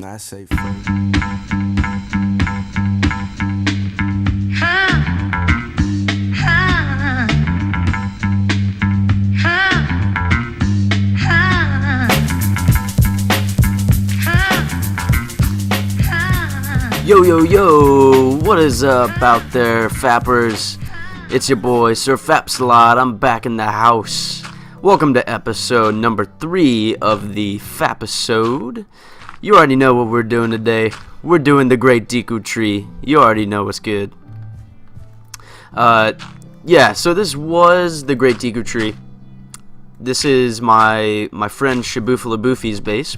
I say fuck. Yo, yo, yo, what is up out there, fappers? It's your boy, Sir Fapsod. I'm back in the house. Welcome to episode number 3 of the Fapisode. You already know what we're doing today. We're doing the Great Deku Tree. You already know what's good. Yeah, so this was the Great Deku Tree. This is my friend Shaboofalaboofy's base.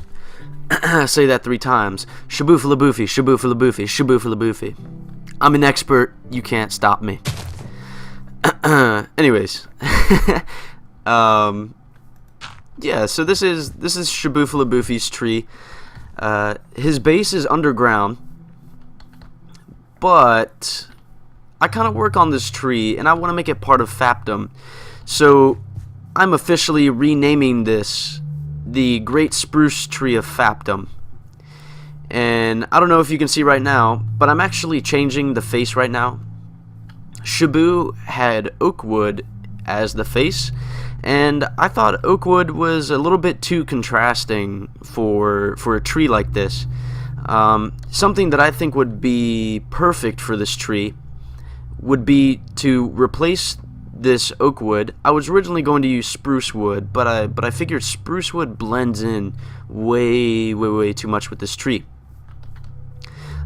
Say that 3 times. Shaboofalaboofy, Shaboofalaboofy, Shaboofalaboofy. I'm an expert. You can't stop me. Anyways. Yeah, so this is Shaboofalaboofy's tree. His base is underground, but I kind of work on this tree, and I want to make it part of Fapdom. So I'm officially renaming this the Great Spruce Tree of Fapdom. And I don't know if you can see right now, but I'm actually changing the face right now. Shabu had oak wood as the face, and I thought oak wood was a little bit too contrasting for a tree like this. Something that I think would be perfect for this tree would be to replace this oak wood. I was originally going to use spruce wood, but I figured spruce wood blends in way too much with this tree.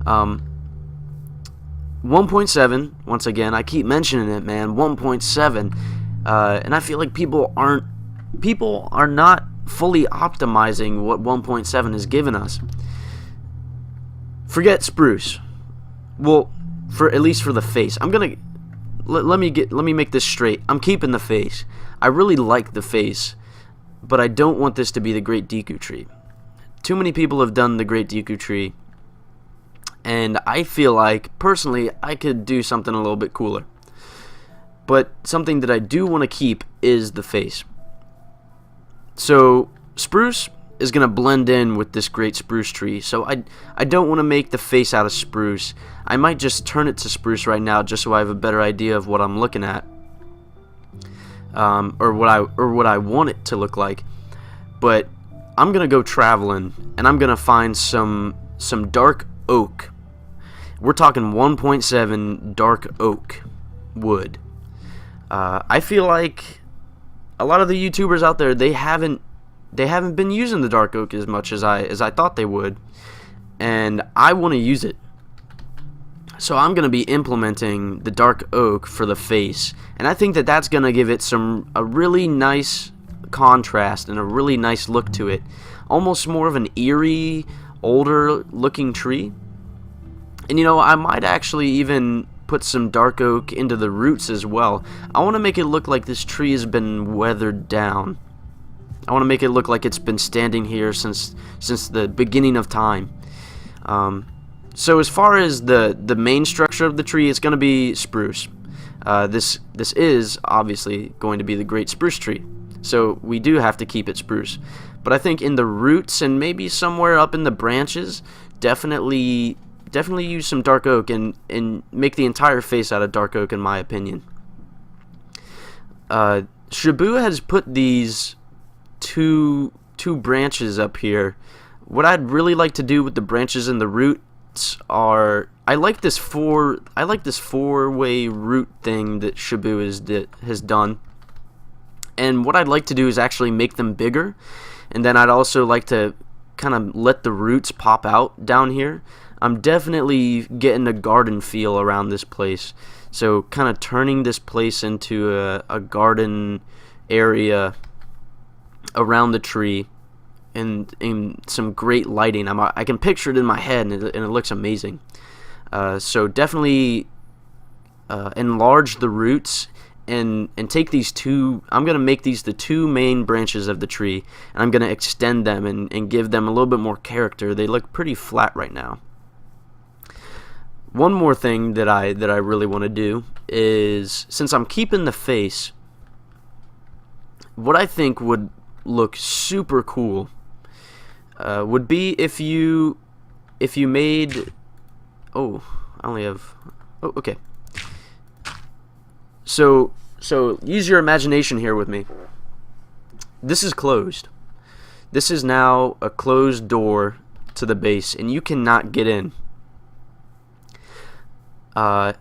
1.7, once again, I keep mentioning it, man. 1.7, and I feel like people are not fully optimizing what 1.7 has given us. Forget spruce. Well, at least for the face, I'm gonna. Let me make this straight. I'm keeping the face. I really like the face, but I don't want this to be the Great Deku Tree. Too many people have done the Great Deku Tree, and I feel like, personally, I could do something a little bit cooler. But something that I do want to keep is the face. So, spruce is going to blend in with this great spruce tree, so I don't want to make the face out of spruce. I might just turn it to spruce right now just so I have a better idea of what I'm looking at, or what I want it to look like. But I'm going to go traveling, and I'm going to find some dark oak. We're talking 1.7 dark oak wood. I feel like a lot of the YouTubers out there, they haven't been using the dark oak as much as I thought they would, and I want to use it. So I'm going to be implementing the dark oak for the face, and I think that that's going to give it a really nice contrast and a really nice look to it. Almost more of an eerie, older looking tree. And you know, I might actually even put some dark oak into the roots as well. I want to make it look like this tree has been weathered down. I want to make it look like it's been standing here since the beginning of time. So as far as the main structure of the tree, it's going to be spruce. This is obviously going to be the Great Spruce Tree, so we do have to keep it spruce. But I think in the roots and maybe somewhere up in the branches, definitely use some dark oak and make the entire face out of dark oak, in my opinion. Shabu has put these two branches up here. What I'd really like to do with the branches and the roots are, I like this four-way root thing that Shabu has done. And what I'd like to do is actually make them bigger, and then I'd also like to kind of let the roots pop out down here. I'm definitely getting a garden feel around this place, so kind of turning this place into a garden area around the tree, and some great lighting. I can picture it in my head, and it looks amazing. So definitely enlarge the roots and take these two. I'm gonna make these the 2 main branches of the tree, and I'm gonna extend them and give them a little bit more character. They look pretty flat right now. One more thing that I really want to do is, since I'm keeping the face, what I think would look super cool would be if you if you made, oh, I only have, oh, okay. So use your imagination here with me. This is closed. This is now a closed door to the base, and you cannot get in. And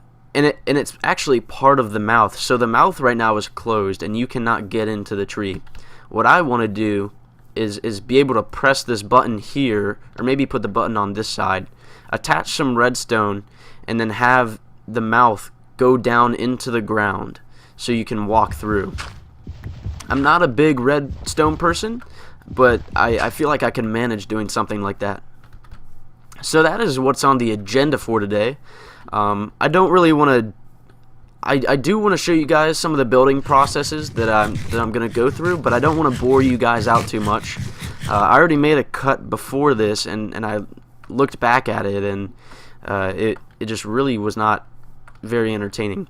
it's actually part of the mouth. So the mouth right now is closed, and you cannot get into the tree. What I want to do is be able to press this button here, or maybe put the button on this side, attach some redstone, and then have the mouth go down into the ground so you can walk through. I'm not a big redstone person, but I feel like I can manage doing something like that. So that is what's on the agenda for today. I don't really want to. I do want to show you guys some of the building processes that I'm gonna go through, but I don't want to bore you guys out too much. I already made a cut before this, and I looked back at it, and it just really was not very entertaining.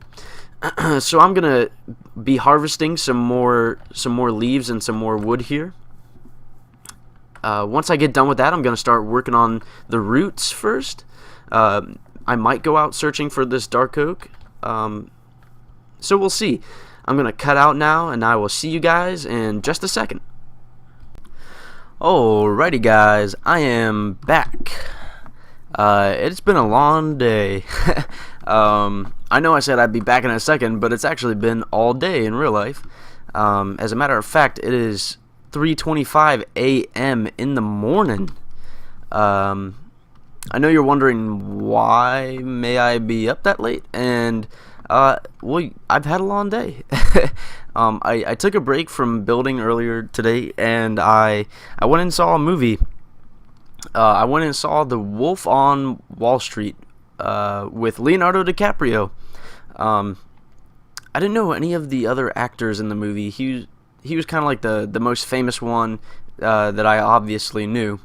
So I'm gonna be harvesting some more leaves and some more wood here. Once I get done with that, I'm gonna start working on the roots first. I might go out searching for this dark oak. So we'll see. I'm gonna cut out now, and I will see you guys in just a second. Alrighty, guys, I am back. It's been a long day. I know I said I'd be back in a second, but it's actually been all day in real life. As a matter of fact, it is 3:25 a.m. in the morning. I know you're wondering why may I be up that late, and well, I've had a long day. I took a break from building earlier today, and I went and saw a movie. I went and saw The Wolf on Wall Street with Leonardo DiCaprio. I didn't know any of the other actors in the movie. He was kind of like the most famous one that I obviously knew.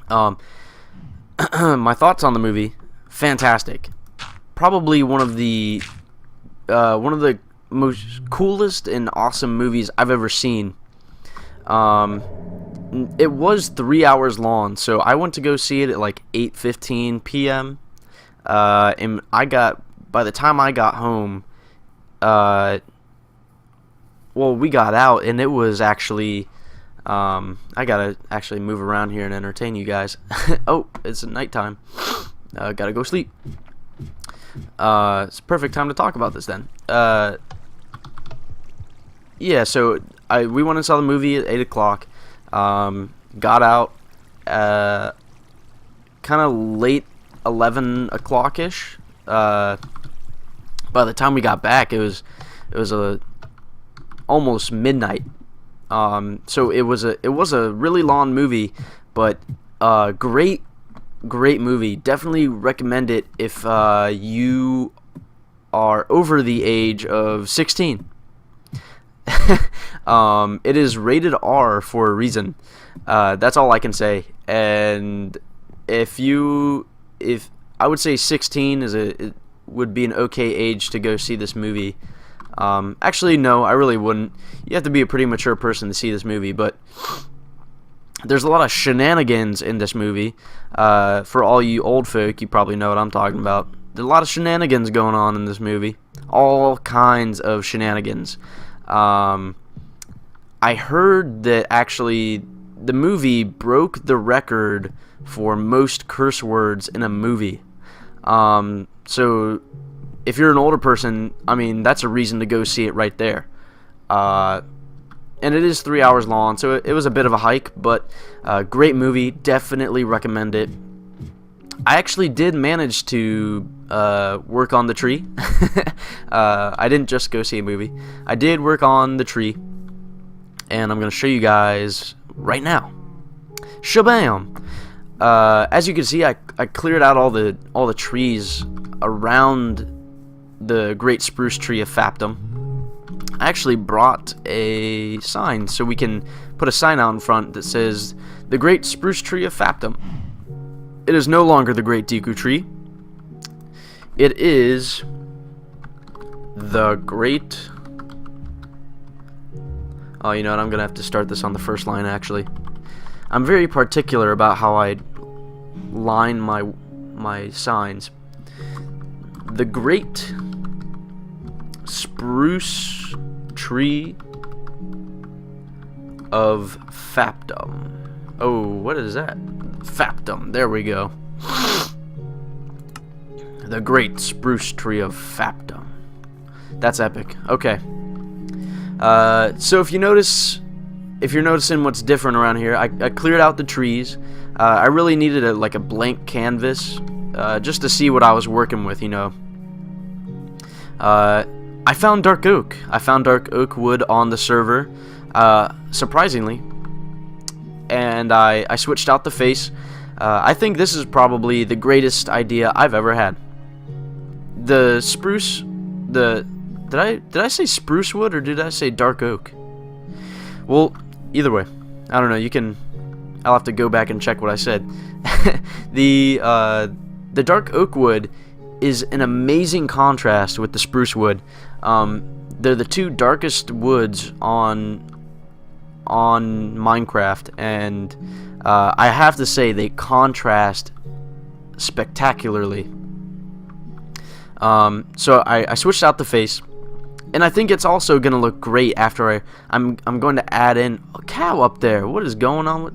My thoughts on the movie: fantastic. Probably one of the most coolest and awesome movies I've ever seen. It was 3 hours long, so I went to go see it at like 8:15 p.m. And by the time I got home, well, we got out, and it was actually, I gotta actually move around here and entertain you guys. Oh, it's nighttime. Gotta go sleep. It's a perfect time to talk about this then. Yeah, so we went and saw the movie at 8 o'clock. Got out kind of late 11 o'clock-ish. By the time we got back, it was almost midnight. So it was a really long movie, but great movie. Definitely recommend it if you are over the age of 16. It is rated R for a reason. That's all I can say. And if I would say 16 it would be an okay age to go see this movie. Actually, no, I really wouldn't. You have to be a pretty mature person to see this movie, but there's a lot of shenanigans in this movie. For all you old folk, you probably know what I'm talking about. There's a lot of shenanigans going on in this movie. All kinds of shenanigans. I heard that actually the movie broke the record for most curse words in a movie. So if you're an older person, I mean, that's a reason to go see it right there. And it is 3 hours long, so it was a bit of a hike, but great movie. Definitely recommend it. I actually did manage to work on the tree. I didn't just go see a movie. I did work on the tree, and I'm going to show you guys right now. Shabam! As you can see, I cleared out all the trees around the great spruce tree of Fapdom. I actually brought a sign so we can put a sign out in front that says the great spruce tree of Fapdom. It is no longer the great Deku tree. It is the great... Oh, you know what? I'm going to have to start this on the first line, actually. I'm very particular about how I line my signs. The great spruce tree of Fapdom. Oh, what is that? Fapdom. There we go. The great spruce tree of Fapdom. That's epic. Okay. So if you're noticing what's different around here, I cleared out the trees. I really needed a blank canvas, just to see what I was working with, you know. I found dark oak. I found dark oak wood on the server, surprisingly, and I switched out the face. I think this is probably the greatest idea I've ever had. The spruce, did I say spruce wood or did I say dark oak? Well, either way, I don't know. I'll have to go back and check what I said. The dark oak wood is an amazing contrast with the spruce wood. They're the two darkest woods on Minecraft, and I have to say they contrast spectacularly. So I switched out the face, and I think it's also gonna look great after I'm going to add in a cow up there. What is going on with?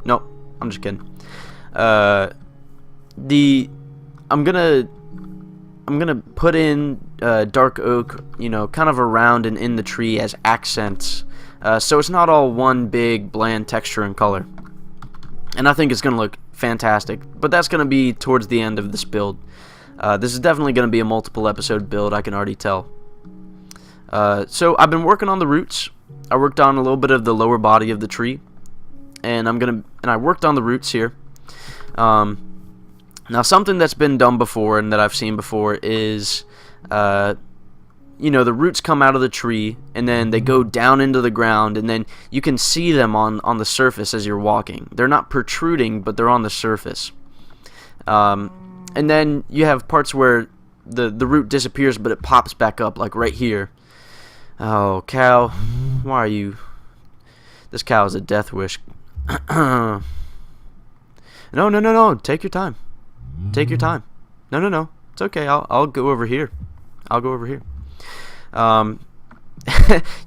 Nope, I'm just kidding. I'm gonna put in dark oak, you know, kind of around and in the tree as accents, so it's not all one big bland texture and color. And I think it's gonna look fantastic. But that's gonna be towards the end of this build. This is definitely gonna be a multiple episode build. I can already tell. So I've been working on the roots. I worked on a little bit of the lower body of the tree, and I worked on the roots here. Now, something that's been done before and that I've seen before is, you know, the roots come out of the tree and then they go down into the ground, and then you can see them on the surface as you're walking. They're not protruding, but they're on the surface. And then you have parts where the root disappears, but it pops back up, like right here. Oh, cow, why are you? This cow is a death wish. No, take your time. Take your time. No. It's okay. I'll go over here. I'll go over here.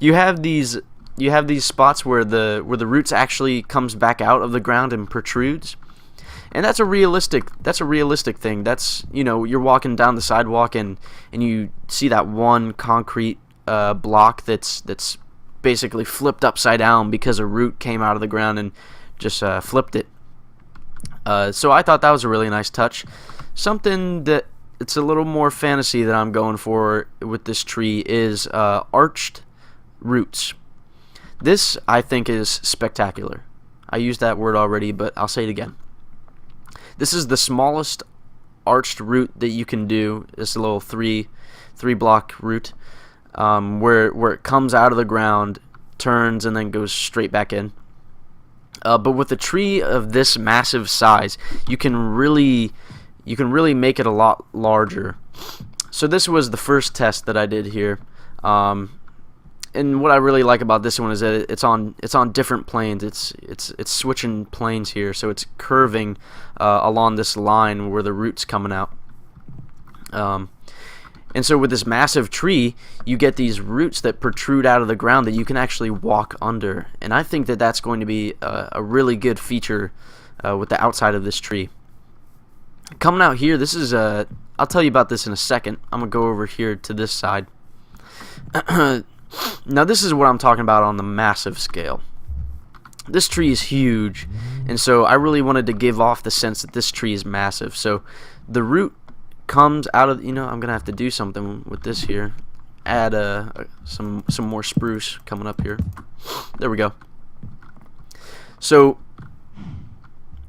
You have these spots where the roots actually comes back out of the ground and protrudes. And that's a realistic thing. That's, you know, you're walking down the sidewalk and you see that one concrete block that's basically flipped upside down because a root came out of the ground and just flipped it. So I thought that was a really nice touch. Something that it's a little more fantasy that I'm going for with this tree is arched roots. This, I think, is spectacular. I used that word already, but I'll say it again. This is the smallest arched root that you can do. It's a little three block root, where it comes out of the ground, turns, and then goes straight back in. But with a tree of this massive size, you can really make it a lot larger. So this was the first test that I did here. And what I really like about this one is that it's on different planes. It's switching planes here, so it's curving along this line where the root's coming out. And so with this massive tree, you get these roots that protrude out of the ground that you can actually walk under. And I think that that's going to be a really good feature with the outside of this tree. Coming out here, this is I'll tell you about this in a second. I'm going to go over here to this side. Now this is what I'm talking about on the massive scale. This tree is huge, and so I really wanted to give off the sense that this tree is massive. So the root comes out of, you know, I'm gonna have to do something with this here. Add some more spruce coming up here. There we go. So,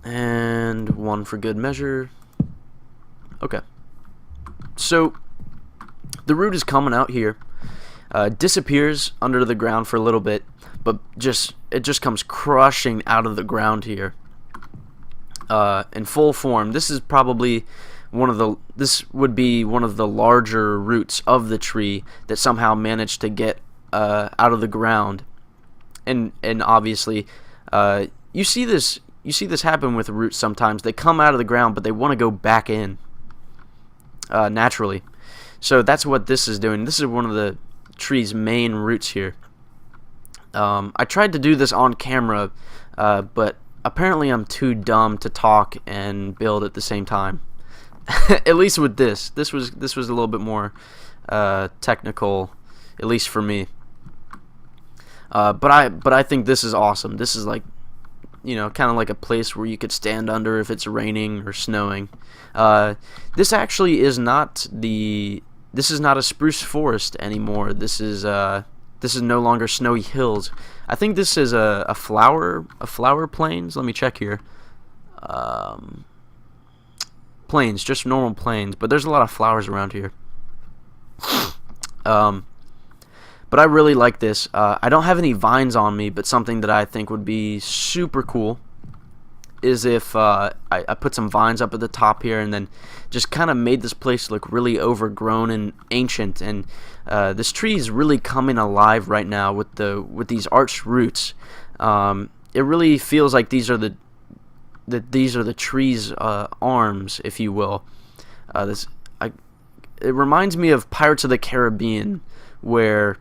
and one for good measure. Okay. So the root is coming out here. Disappears under the ground for a little bit, but it just comes crushing out of the ground here in full form. This is probably this would be one of the larger roots of the tree that somehow managed to get out of the ground. And obviously you see this you see this happen with roots sometimes. They come out of the ground, but they want to go back in naturally. So that's what this is doing. This is one of the tree's main roots here. I tried to do this on camera, but apparently I'm too dumb to talk and build at the same time. At least with this. This was a little bit more technical, at least for me. But I think this is awesome. This is like, you know, kind of like a place where you could stand under if it's raining or snowing. This actually is not this is not a spruce forest anymore. This is no longer snowy hills. I think this is a flower plains. Let me check here. Plains, just normal plains, but there's a lot of flowers around here. But I really like this. I don't have any vines on me, but something that I think would be super cool is if I put some vines up at the top here and then just kind of made this place look really overgrown and ancient. And this tree is really coming alive right now with these arched roots. It really feels like these are the tree's arms, if you will. It reminds me of Pirates of the Caribbean, where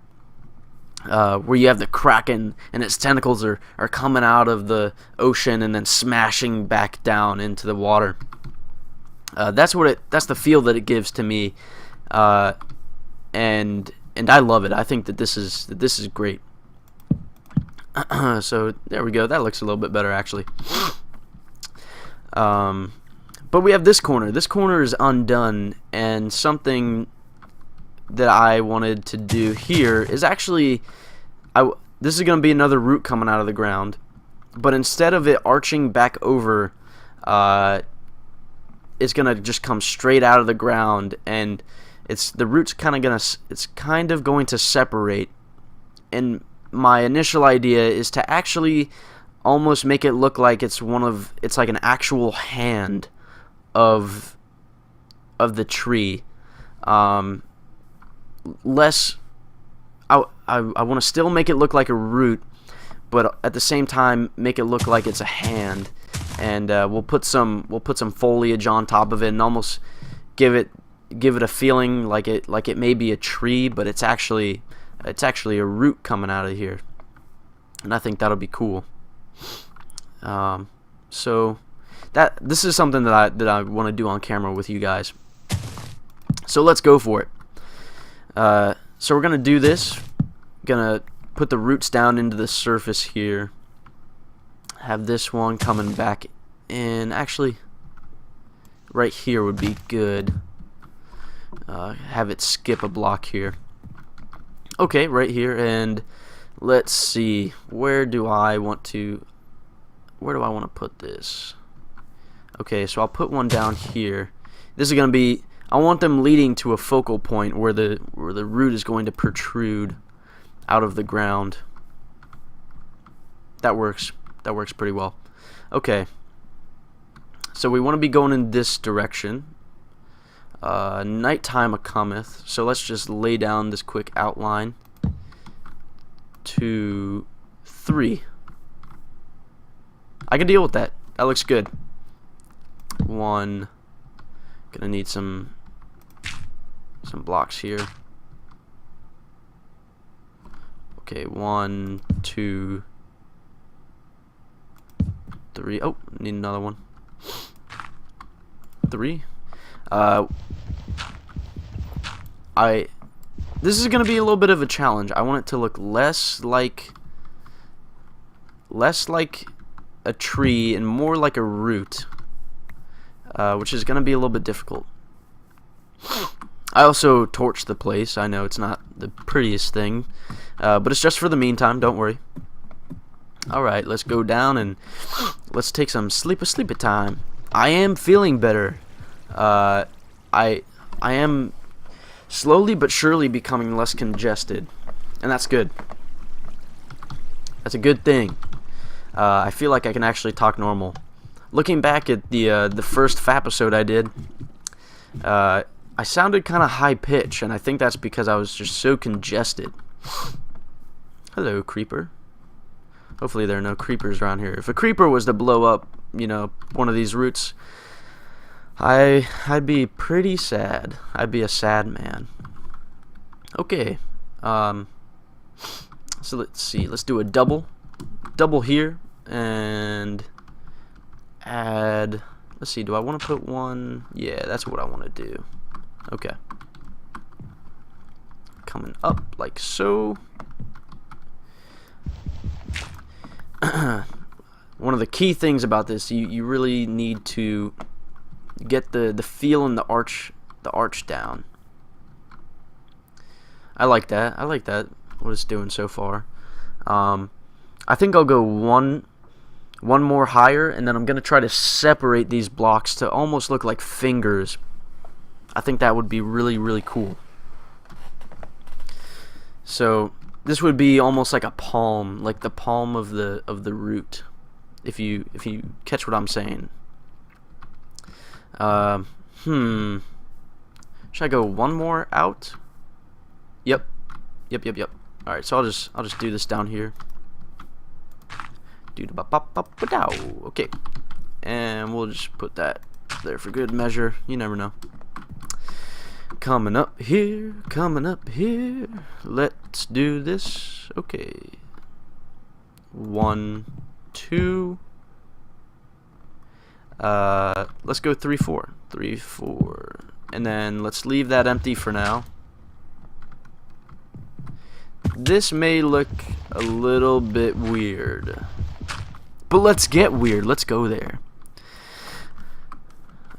you have the Kraken and its tentacles are coming out of the ocean and then smashing back down into the water. That's the feel that it gives to me, and I love it. I think that this is great. So there we go. That looks a little bit better actually. But we have this corner. This corner is undone, and something that I wanted to do here is actually, this is going to be another root coming out of the ground, but instead of it arching back over, it's going to just come straight out of the ground, and the root's kind of going to separate. And my initial idea is to actually almost make it look like it's like an actual hand of the tree. Less, I want to still make it look like a root, but at the same time make it look like it's a hand. And we'll put some foliage on top of it and almost give it a feeling like it may be a tree, but it's actually a root coming out of here. And I think that'll be cool. So this is something that I want to do on camera with you guys. So let's go for it. So we're gonna do this. Gonna put the roots down into the surface here. Have this one coming back in. Actually, right here would be good. Have it skip a block here. Okay, right here, and let's see. Where do I want to put this? Okay, so I'll put one down here. This is gonna be, I want them leading to a focal point where the root is going to protrude out of the ground. That works. That works pretty well. Okay. So we want to be going in this direction. Nighttime cometh. So let's just lay down this quick outline. 2, 3. I can deal with that. That looks good. 1. Gonna need some blocks here. Okay, 1, 2, 3. Oh, need another one. 3. This is gonna be a little bit of a challenge. I want it to look less like a tree and more like a root, which is gonna be a little bit difficult. I also torched the place. I know it's not the prettiest thing, but it's just for the meantime. Don't worry. Alright, let's go down and let's take some sleepy time. I am feeling better. I am slowly but surely becoming less congested, and that's good. That's a good thing. I feel like I can actually talk normal. Looking back at the first Fapisode I did, I sounded kind of high pitch, and I think that's because I was just so congested. Hello, creeper. Hopefully there are no creepers around here. If a creeper was to blow up you know, one of these roots, I'd be pretty sad. I'd be a sad man. Okay. So let's see. Let's do a double here, and add. Let's see. Do I want to put one? Yeah, that's what I want to do. Okay. Coming up like so. One of the key things about this, you really need to get the feel and the arch down. I like that. I like that. What it's doing so far. I think I'll go one more higher, and then I'm gonna try to separate these blocks to almost look like fingers. I think that would be really, really cool. So this would be almost like a palm, like the palm of the root. If you catch what I'm saying. Should I go one more out? Yep. Alright, so I'll just do this down here. Okay. And we'll just put that there for good measure. You never know. Coming up here. Let's do this. Okay. 1, 2. Let's go 3, 4. 3, 4. And then let's leave that empty for now. This may look a little bit weird, but let's get weird. Let's go there.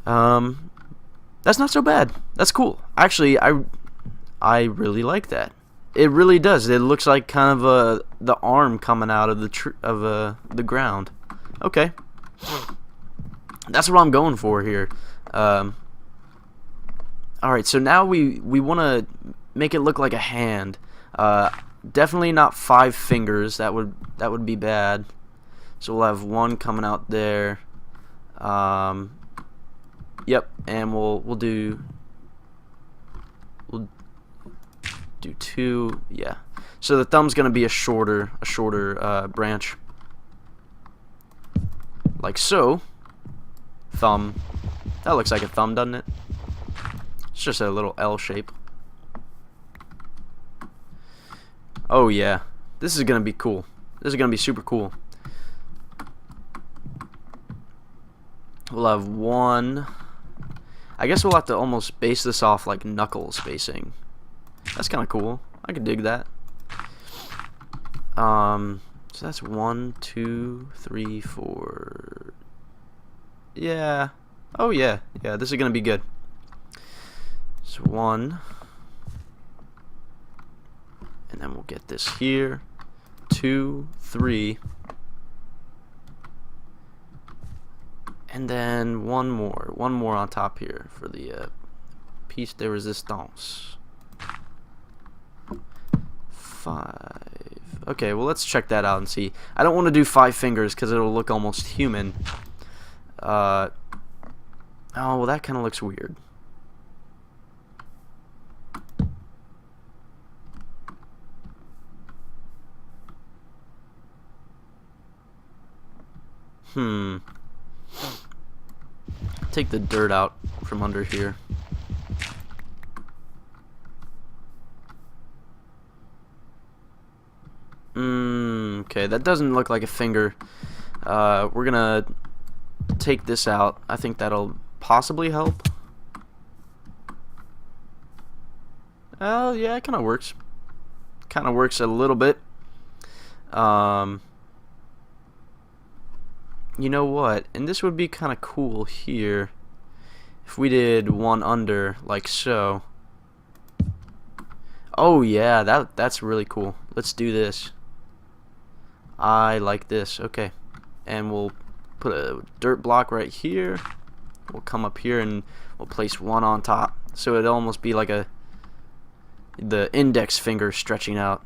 That's not so bad. That's cool. Actually, I really like that. It really does. It looks like kind of the arm coming out of the ground. Okay, that's what I'm going for here. All right, so now we want to make it look like a hand. Definitely not 5 fingers. That would be bad. So we'll have 1 coming out there. Yep, and we'll do 2. Yeah. So the thumb's gonna be a shorter branch, like so. Thumb. That looks like a thumb, doesn't it? It's just a little L shape. Oh yeah, this is gonna be cool. This is gonna be super cool. We'll have 1. I guess we'll have to almost base this off like knuckle spacing. That's kind of cool. I could dig that. So that's 1, 2, 3, 4. Yeah. Oh yeah. Yeah. This is gonna be good. So 1. And then we'll get this here. 2, 3. And then one more on top here for the piece de resistance. 5. Okay, well let's check that out and see. I don't want to do 5 fingers because it'll look almost human. Oh, well that kind of looks weird. Take the dirt out from under here. Okay, that doesn't look like a finger. We're gonna take this out. I think that'll possibly help. Oh yeah, it kind of works. Kind of works a little bit. You know what? And this would be kind of cool here if we did 1 under like so. Oh yeah, that's really cool. Let's do this. I like this. Okay. And we'll put a dirt block right here. We'll come up here and we'll place 1 on top. So it'd almost be like the index finger stretching out.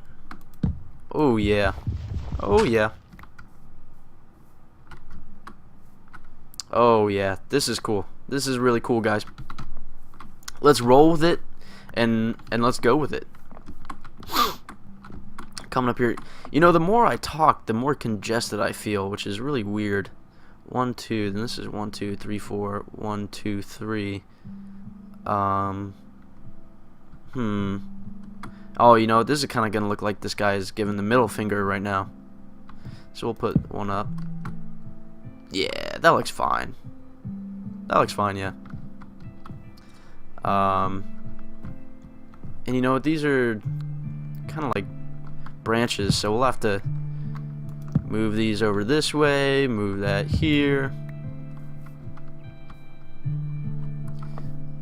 Oh yeah. Oh yeah. Oh yeah, this is cool. This is really cool, guys. Let's roll with it and let's go with it. Coming up here, you know, the more I talk, the more congested I feel, which is really weird. 1, 2. Then this is 1, 2, 3, 4. 1, 2, 3. Oh, you know, this is kind of gonna look like this guy is giving the middle finger right now. So we'll put one up. Yeah, that looks fine. That looks fine, yeah. And you know what? These are kind of like branches, so we'll have to move these over this way, move that here.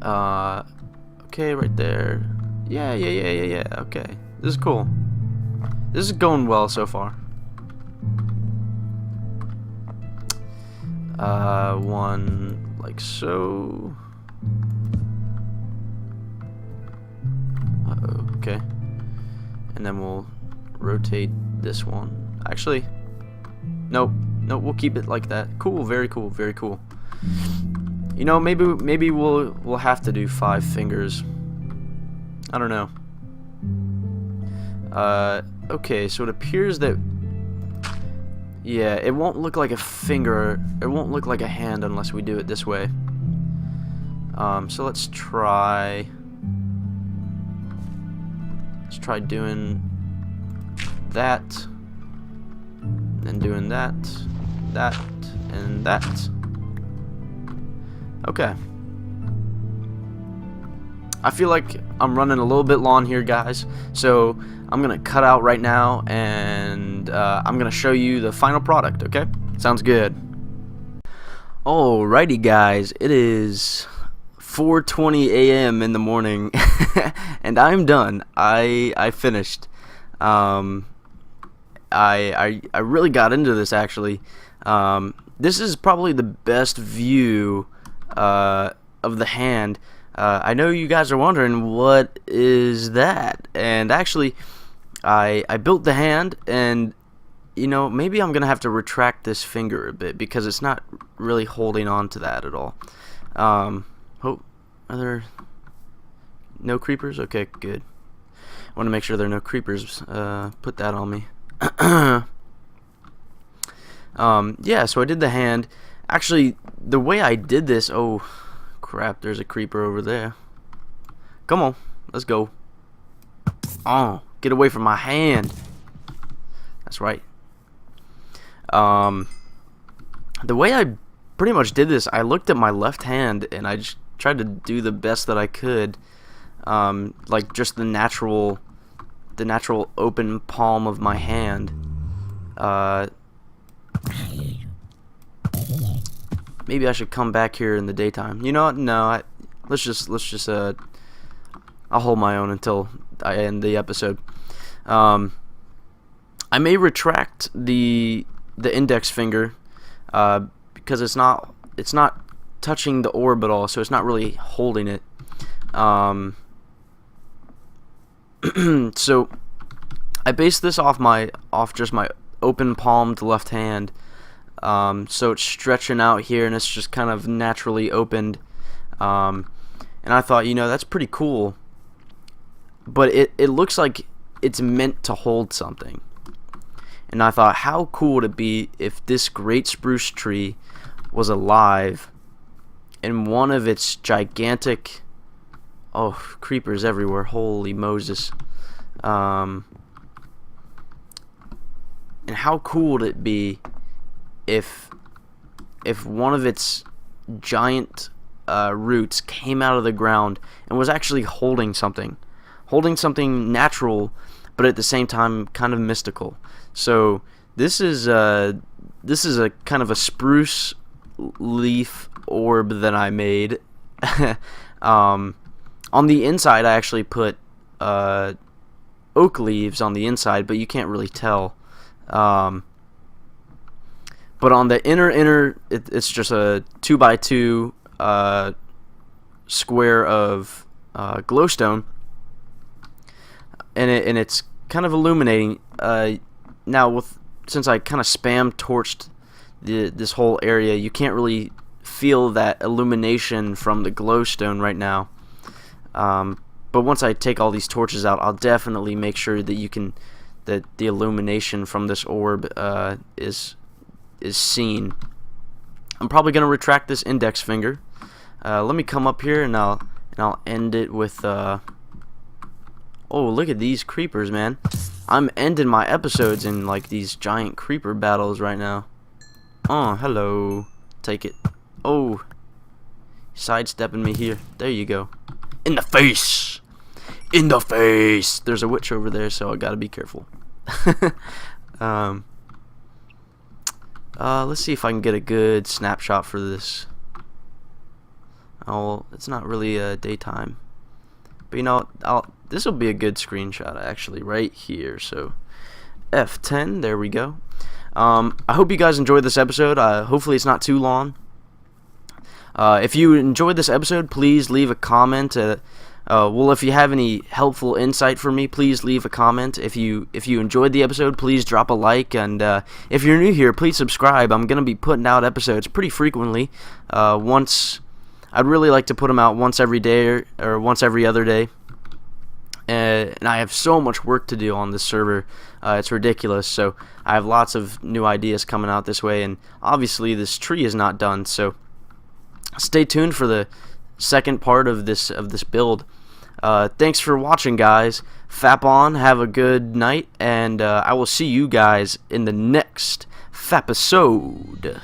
Okay, right there. Yeah. Okay, this is cool. This is going well so far. One like so. Okay. And then we'll rotate this one. Actually, nope, we'll keep it like that. Cool, very cool, very cool. You know, maybe we'll have to do 5 fingers. I don't know. Okay, so it appears that, yeah, it won't look like a finger, it won't look like a hand unless we do it this way. So let's try doing that, then doing that, and that. Okay. I feel like I'm running a little bit long here, guys, so I'm gonna cut out right now, and I'm gonna show you the final product. Okay? Sounds good. Alrighty, guys, it is 4:20 a.m. in the morning, and I'm done. I finished. I really got into this, actually. This is probably the best view of the hand. I know you guys are wondering, what is that? And actually, I built the hand, and you know, maybe I'm gonna have to retract this finger a bit because it's not really holding on to that at all. Oh, are there no creepers? Okay, good. I want to make sure there are no creepers. Put that on me. Yeah, so I did the hand. Actually, the way I did this, oh crap, there's a creeper over there. Come on, let's go. Oh, get away from my hand. That's right. The way I pretty much did this, I looked at my left hand and I just tried to do the best that I could. Like just the natural open palm of my hand. Maybe I should come back here in the daytime. You know what? No, let's just I'll hold my own until I end the episode. I may retract the index finger because it's not touching the orb at all, so it's not really holding it. So I based this off just my open palmed left hand. So it's stretching out here and it's just kind of naturally opened. And I thought, you know, that's pretty cool. But it looks like it's meant to hold something. And I thought, how cool would it be if this great spruce tree was alive and one of its gigantic, oh, creepers everywhere, holy Moses. And how cool would it be if one of its giant roots came out of the ground and was actually holding something natural, but at the same time kind of mystical. So this is a kind of a spruce leaf orb that I made. On the inside, I actually put oak leaves on the inside, but you can't really tell. But on the inner, it's just a 2x2 square of glowstone, and it's kind of illuminating. Now, since I kind of spam torched this whole area, you can't really feel that illumination from the glowstone right now. But once I take all these torches out, I'll definitely make sure that that the illumination from this orb is seen. I'm probably gonna retract this index finger. Let me come up here and I'll end it with oh, look at these creepers, man. I'm ending my episodes in like these giant creeper battles right now. Oh, hello. Take it. Oh, sidestepping me here. There you go. In the face. In the face. There's a witch over there, so I gotta be careful. Let's see if I can get a good snapshot for this. Oh, it's not really daytime, but you know, this will be a good screenshot actually right here. So F10, there we go. I hope you guys enjoyed this episode. Hopefully it's not too long. If you enjoyed this episode, please leave a comment. Well, if you have any helpful insight for me, please leave a comment. If you enjoyed the episode, please drop a like, and if you're new here, please subscribe. I'm gonna be putting out episodes pretty frequently. I'd really like to put them out once every day or once every other day. And I have so much work to do on this server. It's ridiculous. So I have lots of new ideas coming out this way, and obviously this tree is not done. So stay tuned for the second part of this build. Thanks for watching, guys. Fap on, have a good night, and I will see you guys in the next Fapisode.